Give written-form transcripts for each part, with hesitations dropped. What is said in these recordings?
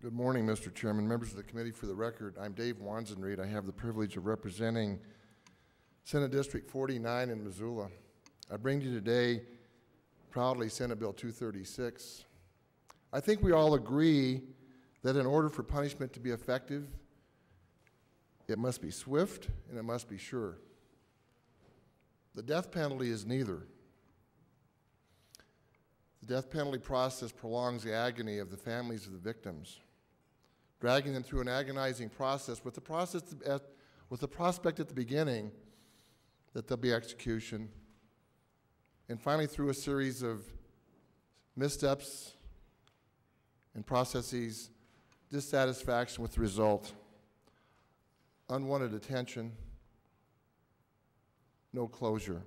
Good morning, Mr. Chairman, members of the committee. For the record, I'm Dave Wanzenried. I have the privilege of representing Senate District 49 in Missoula. I bring to you today proudly Senate Bill 236. I think we all agree that in order for punishment to be effective, it must be swift and it must be sure. The death penalty is neither. The death penalty process prolongs the agony of the families of the victims, dragging them through an agonizing process with the prospect at the beginning that there'll be execution, and finally through a series of missteps and processes, dissatisfaction with the result, unwanted attention, no closure.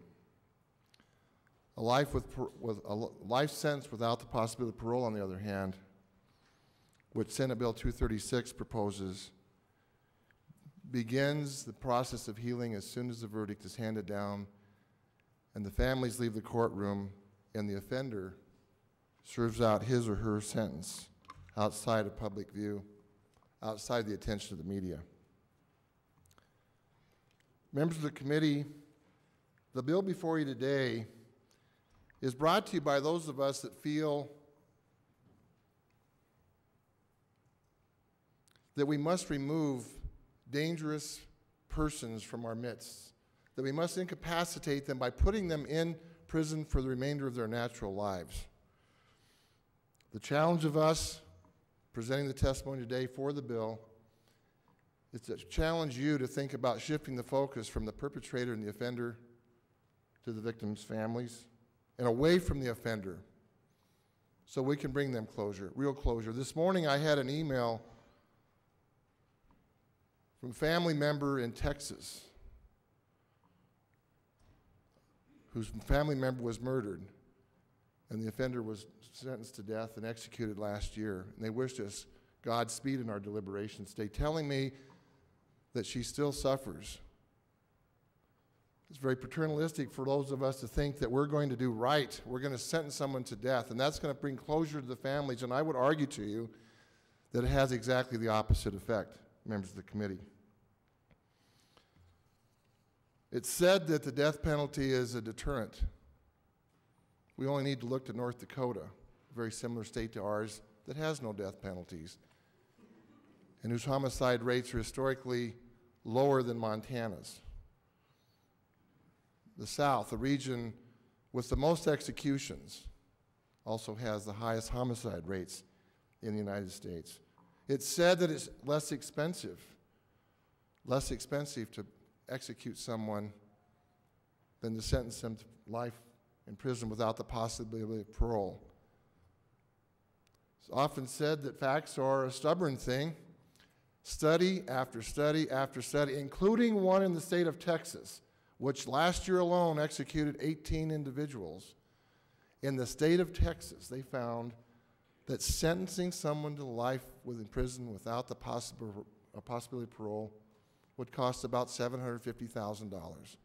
A life a life sentence without the possibility of parole, on the other hand, which Senate Bill 236 proposes, begins the process of healing as soon as the verdict is handed down and the families leave the courtroom and the offender serves out his or her sentence outside of public view, outside the attention of the media. Members of the committee, the bill before you today is brought to you by those of us that feel that we must remove dangerous persons from our midst, that we must incapacitate them by putting them in prison for the remainder of their natural lives. The challenge of us presenting the testimony today for the bill is to challenge you to think about shifting the focus from the perpetrator and the offender to the victims' families and away from the offender so we can bring them closure, real closure. This morning I had an email from a family member in Texas whose family member was murdered and the offender was sentenced to death and executed last year. And they wished us Godspeed in our deliberations today, telling me that she still suffers. It's very paternalistic for those of us to think that we're going to do right. We're going to sentence someone to death, and that's going to bring closure to the families. And I would argue to you that it has exactly the opposite effect, members of the committee. It's said that the death penalty is a deterrent. We only need to look to North Dakota, a very similar state to ours, that has no death penalties and whose homicide rates are historically lower than Montana's. The South, the region with the most executions, also has the highest homicide rates in the United States. It's said that it's less expensive to execute someone than to sentence them to life in prison without the possibility of parole. It's often said that facts are a stubborn thing. Study after study after study, including one in the state of Texas, which last year alone executed 18 individuals. In the state of Texas, they found that sentencing someone to life in prison without the possibility of parole would cost about $750,000.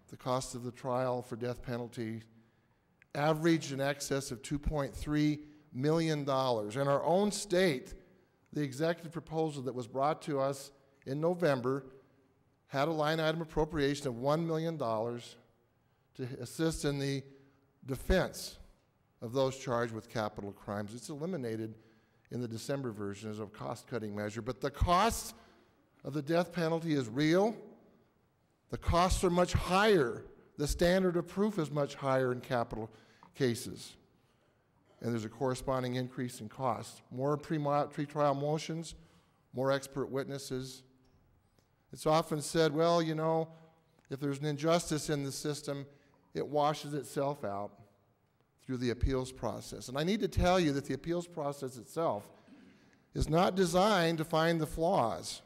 The cost of the trial for death penalty averaged in excess of $2.3 million. In our own state, the executive proposal that was brought to us in November had a line item appropriation of $1 million to assist in the defense of those charged with capital crimes. It's eliminated in the December version as a cost-cutting measure, but the cost of the death penalty is real. The costs are much higher. The standard of proof is much higher in capital cases. And there's a corresponding increase in cost. More pre-trial motions, more expert witnesses. It's often said, well, you know, if there's an injustice in the system, it washes itself out through the appeals process. And I need to tell you that the appeals process itself is not designed to find the flaws.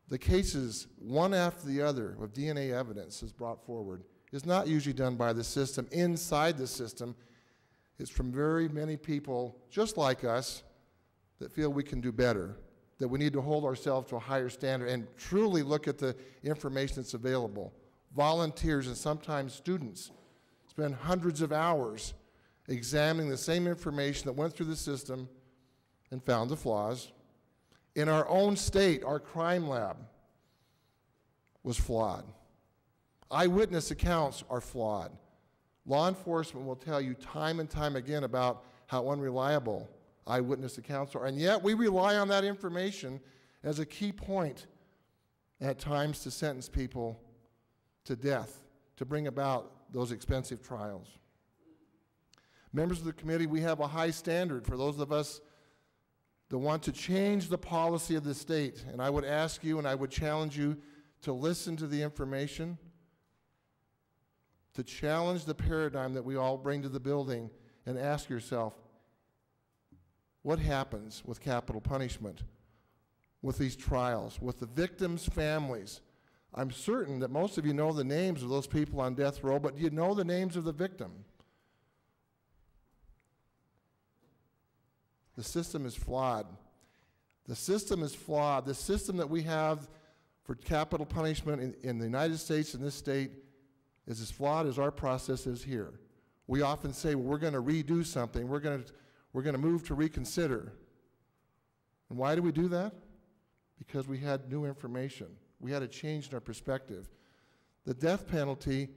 The cases, one after the other, of DNA evidence is brought forward is not usually done by the system. Inside the system, it's from very many people, just like us, that feel we can do better, that we need to hold ourselves to a higher standard and truly look at the information that's available. Volunteers and sometimes students spend hundreds of hours examining the same information that went through the system and found the flaws. In our own state, our crime lab was flawed. Eyewitness accounts are flawed. Law enforcement will tell you time and time again about how unreliable eyewitness accounts are, and yet we rely on that information as a key point at times to sentence people to death, to bring about those expensive trials. Members of the committee, we have a high standard for those of us that want to change the policy of the state, and I would ask you and I would challenge you to listen to the information, to challenge the paradigm that we all bring to the building, and ask yourself, what happens with capital punishment, with these trials, with the victims' families? I'm certain that most of you know the names of those people on death row, but do you know the names of the victim? The system is flawed. The system is flawed. The system that we have for capital punishment in the United States and this state is as flawed as our process is here. We often say, well, we're going to redo something. We're going to move to reconsider. And why do we do that? Because we had new information. We had a change in our perspective. The death penalty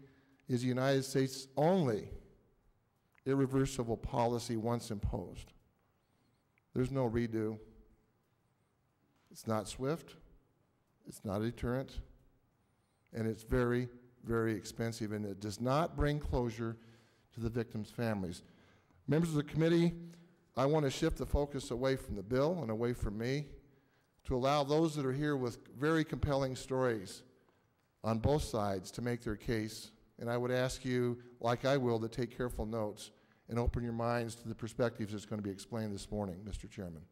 is the United States' only irreversible policy once imposed. There's no redo. It's not swift. It's not a deterrent. And it's very, very expensive, and it does not bring closure to the victims' families. Members of the committee, I want to shift the focus away from the bill and away from me to allow those that are here with very compelling stories on both sides to make their case. And I would ask you, like I will, to take careful notes and open your minds to the perspectives that's going to be explained this morning, Mr. Chairman.